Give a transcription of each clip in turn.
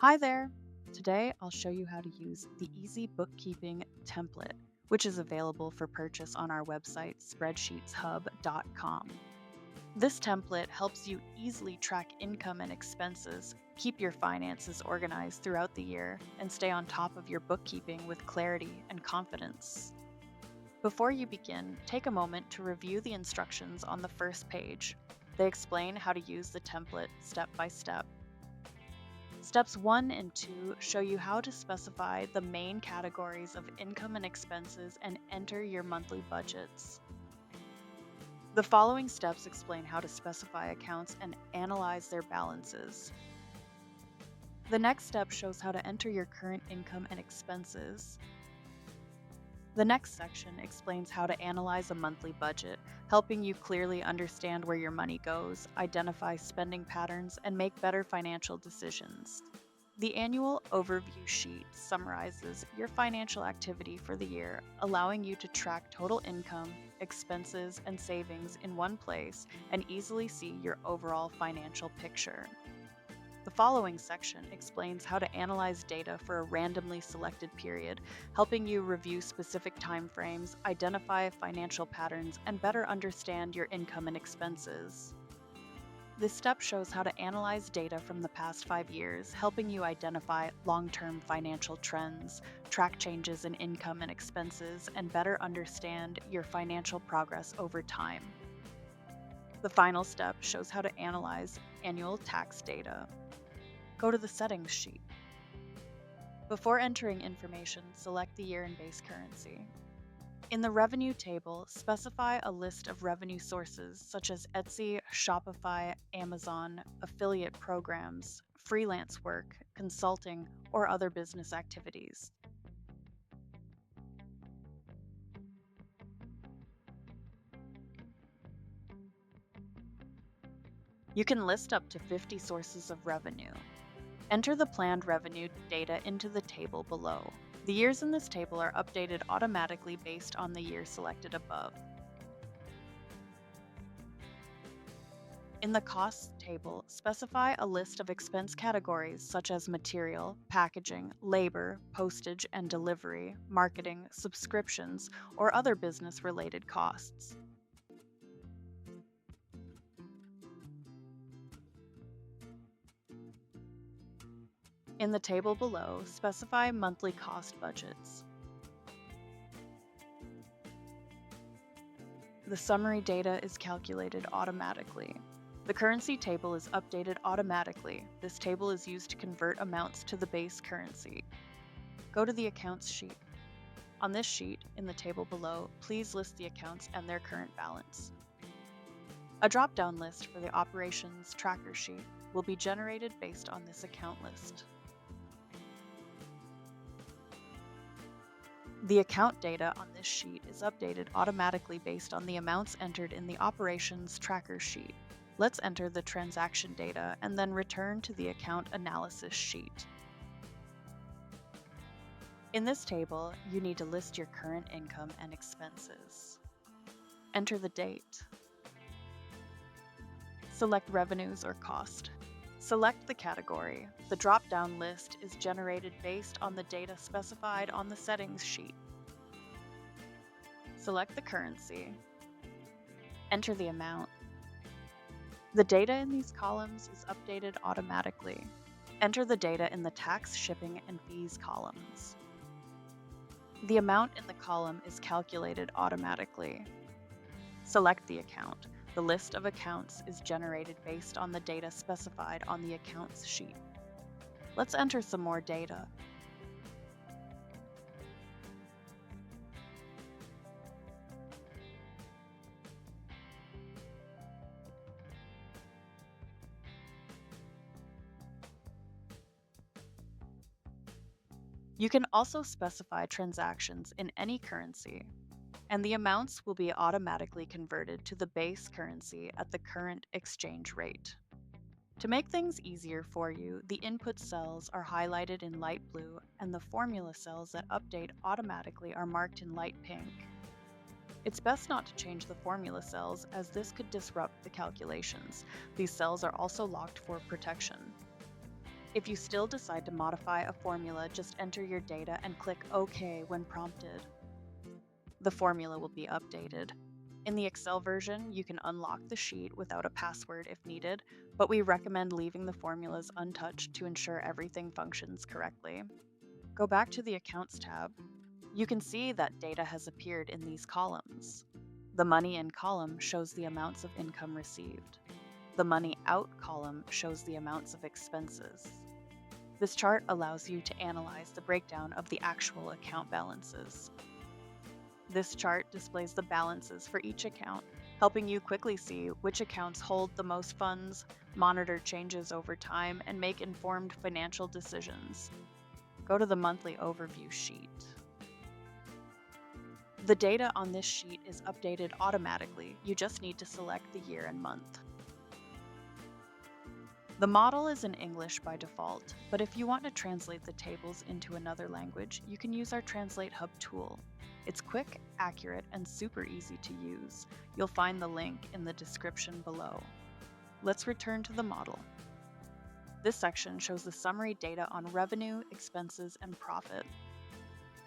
Hi there! Today I'll show you how to use the Easy Bookkeeping template, which is available for purchase on our website, SpreadsheetsHub.com. This template helps you easily track income and expenses, keep your finances organized throughout the year, and stay on top of your bookkeeping with clarity and confidence. Before you begin, take a moment to review the instructions on the first page. They explain how to use the template step by step. Steps 1 and 2 show you how to specify the main categories of income and expenses and enter your monthly budgets. The following steps explain how to specify accounts and analyze their balances. The next step shows how to enter your current income and expenses. The next section explains how to analyze a monthly budget, helping you clearly understand where your money goes, identify spending patterns, and make better financial decisions. The annual overview sheet summarizes your financial activity for the year, allowing you to track total income, expenses, and savings in one place and easily see your overall financial picture. The following section explains how to analyze data for a randomly selected period, helping you review specific timeframes, identify financial patterns, and better understand your income and expenses. This step shows how to analyze data from the past 5 years, helping you identify long-term financial trends, track changes in income and expenses, and better understand your financial progress over time. The final step shows how to analyze annual tax data. Go to the Settings sheet. Before entering information, select the year and base currency. In the Revenue table, specify a list of revenue sources such as Etsy, Shopify, Amazon, affiliate programs, freelance work, consulting, or other business activities. You can list up to 50 sources of revenue. Enter the planned revenue data into the table below. The years in this table are updated automatically based on the year selected above. In the Costs table, specify a list of expense categories such as material, packaging, labor, postage and delivery, marketing, subscriptions, or other business-related costs. In the table below, specify monthly cost budgets. The summary data is calculated automatically. The currency table is updated automatically. This table is used to convert amounts to the base currency. Go to the Accounts sheet. On this sheet, in the table below, please list the accounts and their current balance. A drop-down list for the Operations Tracker sheet will be generated based on this account list. The account data on this sheet is updated automatically based on the amounts entered in the Operations Tracker sheet. Let's enter the transaction data and then return to the Account Analysis sheet. In this table, you need to list your current income and expenses. Enter the date. Select Revenues or Cost. Select the category. The drop-down list is generated based on the data specified on the Settings sheet. Select the currency. Enter the amount. The data in these columns is updated automatically. Enter the data in the Tax, Shipping, and Fees columns. The amount in the column is calculated automatically. Select the account. The list of accounts is generated based on the data specified on the Accounts sheet. Let's enter some more data. You can also specify transactions in any currency, and the amounts will be automatically converted to the base currency at the current exchange rate. To make things easier for you, the input cells are highlighted in light blue and the formula cells that update automatically are marked in light pink. It's best not to change the formula cells as this could disrupt the calculations. These cells are also locked for protection. If you still decide to modify a formula, just enter your data and click OK when prompted. The formula will be updated. In the Excel version, you can unlock the sheet without a password if needed, but we recommend leaving the formulas untouched to ensure everything functions correctly. Go back to the Accounts tab. You can see that data has appeared in these columns. The Money In column shows the amounts of income received. The Money Out column shows the amounts of expenses. This chart allows you to analyze the breakdown of the actual account balances. This chart displays the balances for each account, helping you quickly see which accounts hold the most funds, monitor changes over time, and make informed financial decisions. Go to the monthly overview sheet. The data on this sheet is updated automatically. You just need to select the year and month. The model is in English by default, but if you want to translate the tables into another language, you can use our TranslateHub tool. It's quick, accurate, and super easy to use. You'll find the link in the description below. Let's return to the model. This section shows the summary data on revenue, expenses, and profit.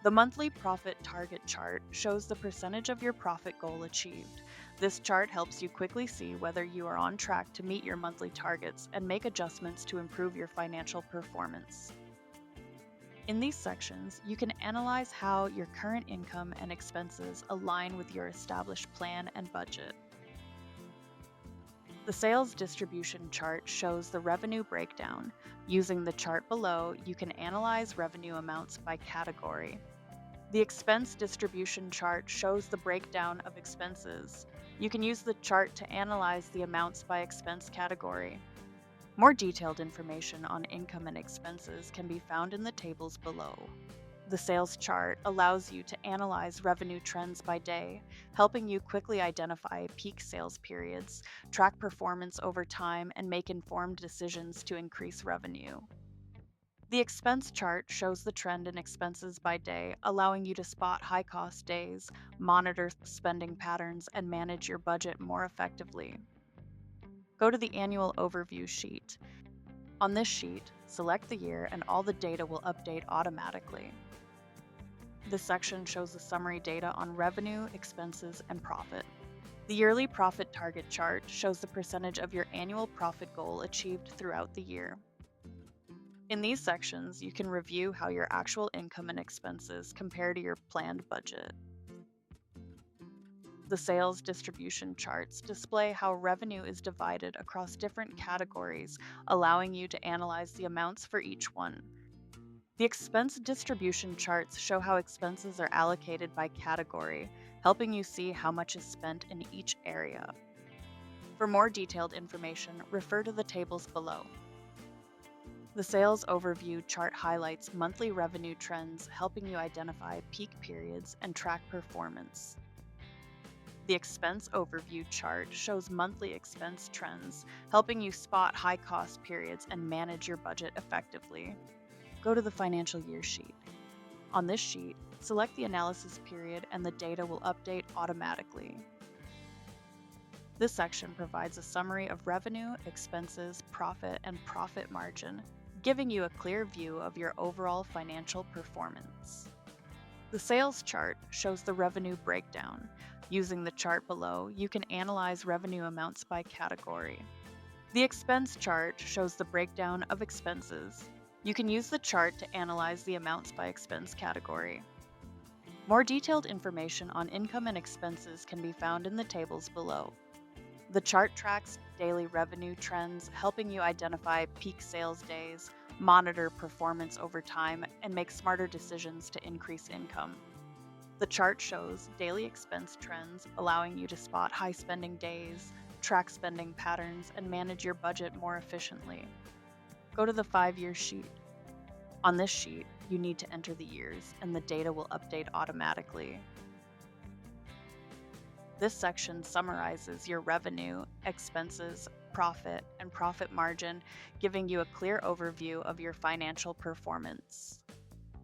The monthly profit target chart shows the percentage of your profit goal achieved. This chart helps you quickly see whether you are on track to meet your monthly targets and make adjustments to improve your financial performance. In these sections, you can analyze how your current income and expenses align with your established plan and budget. The sales distribution chart shows the revenue breakdown. Using the chart below, you can analyze revenue amounts by category. The expense distribution chart shows the breakdown of expenses. You can use the chart to analyze the amounts by expense category. More detailed information on income and expenses can be found in the tables below. The sales chart allows you to analyze revenue trends by day, helping you quickly identify peak sales periods, track performance over time, and make informed decisions to increase revenue. The expense chart shows the trend in expenses by day, allowing you to spot high-cost days, monitor spending patterns, and manage your budget more effectively. Go to the annual overview sheet. On this sheet, select the year and all the data will update automatically. This section shows the summary data on revenue, expenses, and profit. The yearly profit target chart shows the percentage of your annual profit goal achieved throughout the year. In these sections, you can review how your actual income and expenses compare to your planned budget. The sales distribution charts display how revenue is divided across different categories, allowing you to analyze the amounts for each one. The expense distribution charts show how expenses are allocated by category, helping you see how much is spent in each area. For more detailed information, refer to the tables below. The sales overview chart highlights monthly revenue trends, helping you identify peak periods and track performance. The expense overview chart shows monthly expense trends, helping you spot high-cost periods and manage your budget effectively. Go to the financial year sheet. On this sheet, select the analysis period and the data will update automatically. This section provides a summary of revenue, expenses, profit, and profit margin, giving you a clear view of your overall financial performance. The sales chart shows the revenue breakdown. Using the chart below, you can analyze revenue amounts by category. The expense chart shows the breakdown of expenses. You can use the chart to analyze the amounts by expense category. More detailed information on income and expenses can be found in the tables below. The chart tracks daily revenue trends, helping you identify peak sales days, monitor performance over time, and make smarter decisions to increase income. The chart shows daily expense trends, allowing you to spot high spending days, track spending patterns, and manage your budget more efficiently. Go to the 5-year sheet. On this sheet, you need to enter the years, and the data will update automatically. This section summarizes your revenue, expenses, profit, and profit margin, giving you a clear overview of your financial performance.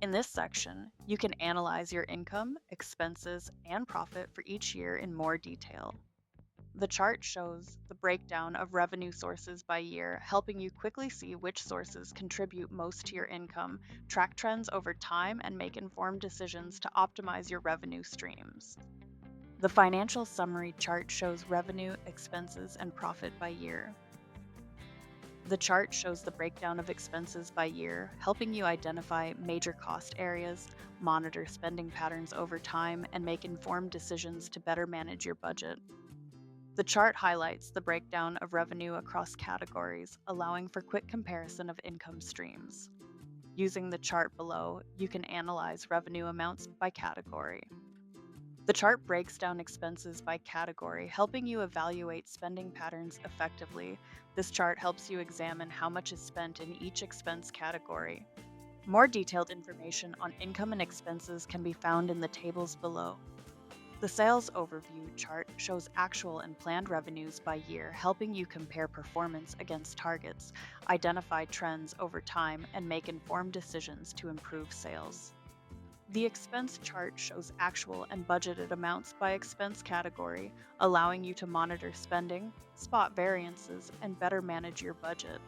In this section, you can analyze your income, expenses, and profit for each year in more detail. The chart shows the breakdown of revenue sources by year, helping you quickly see which sources contribute most to your income, track trends over time, and make informed decisions to optimize your revenue streams. The financial summary chart shows revenue, expenses, and profit by year. The chart shows the breakdown of expenses by year, helping you identify major cost areas, monitor spending patterns over time, and make informed decisions to better manage your budget. The chart highlights the breakdown of revenue across categories, allowing for quick comparison of income streams. Using the chart below, you can analyze revenue amounts by category. The chart breaks down expenses by category, helping you evaluate spending patterns effectively. This chart helps you examine how much is spent in each expense category. More detailed information on income and expenses can be found in the tables below. The sales overview chart shows actual and planned revenues by year, helping you compare performance against targets, identify trends over time, and make informed decisions to improve sales. The expense chart shows actual and budgeted amounts by expense category, allowing you to monitor spending, spot variances, and better manage your budget.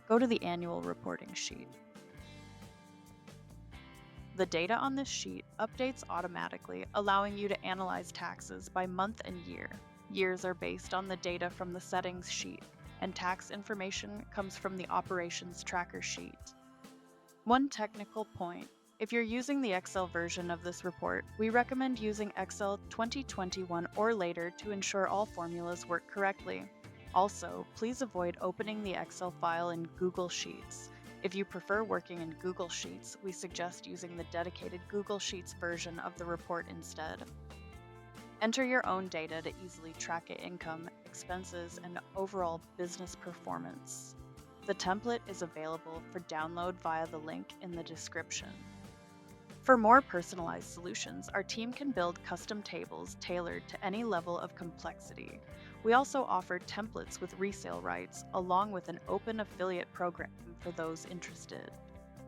Go to the annual reporting sheet. The data on this sheet updates automatically, allowing you to analyze taxes by month and year. Years are based on the data from the settings sheet, and tax information comes from the operations tracker sheet. One technical point: if you're using the Excel version of this report, we recommend using Excel 2021 or later to ensure all formulas work correctly. Also, please avoid opening the Excel file in Google Sheets. If you prefer working in Google Sheets, we suggest using the dedicated Google Sheets version of the report instead. Enter your own data to easily track income, expenses, and overall business performance. The template is available for download via the link in the description. For more personalized solutions, our team can build custom tables tailored to any level of complexity. We also offer templates with resale rights, along with an open affiliate program for those interested.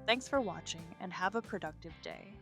Thanks for watching and have a productive day.